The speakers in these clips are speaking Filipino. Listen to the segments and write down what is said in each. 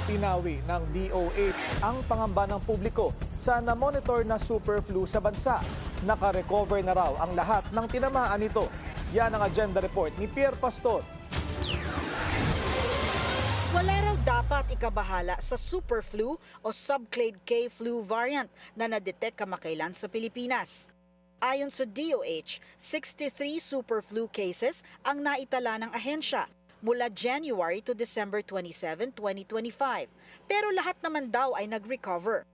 Pinawi ng DOH ang pangamba ng publiko sa na-monitor na super flu sa bansa. Naka-recover na raw ang lahat ng tinamaan nito. Yan ang agenda report ni Pierre Pastor. Wala raw dapat ikabahala sa super flu o subclade K flu variant na nadetect kamakailan sa Pilipinas. Ayon sa DOH, 63 super flu cases ang naitala ng ahensya mula January to December 27, 2025. Pero lahat naman daw ay nag-recover.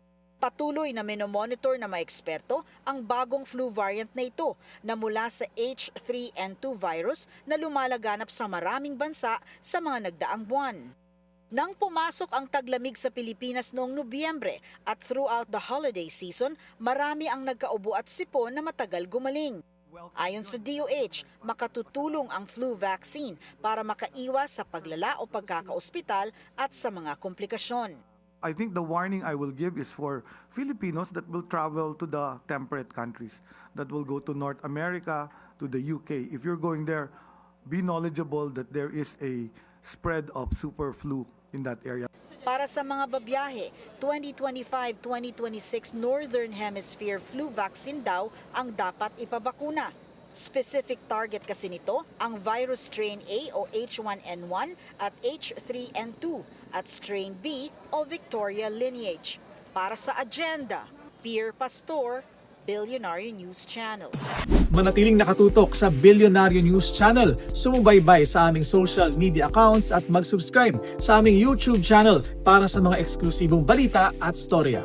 Patuloy na minomonitor na mga eksperto ang bagong flu variant na ito na mula sa H3N2 virus na lumalaganap sa maraming bansa sa mga nagdaang buwan. Nang pumasok ang taglamig sa Pilipinas noong Nobyembre at throughout the holiday season, marami ang nagkaubo at sipon na matagal gumaling. Ayon sa DOH, makatutulong ang flu vaccine para makaiwas sa paglala o pagkakaospital at sa mga komplikasyon. I think the warning I will give is for Filipinos that will travel to the temperate countries, that will go to North America, to the UK. If you're going there, be knowledgeable that there is a spread of super flu in that area. Para sa mga babiyahe, 2025-2026 Northern Hemisphere flu vaccine daw ang dapat ipabakuna. Specific target kasi nito ang virus strain A o H1N1 at H3N2 at strain B o Victoria lineage. Para sa agenda, Pierre Pastor, Billionaire News Channel. Manatiling nakatutok sa Billionaire News Channel, sumubaybay sa aming social media accounts at mag-subscribe sa aming YouTube channel para sa mga eksklusibong balita at storya.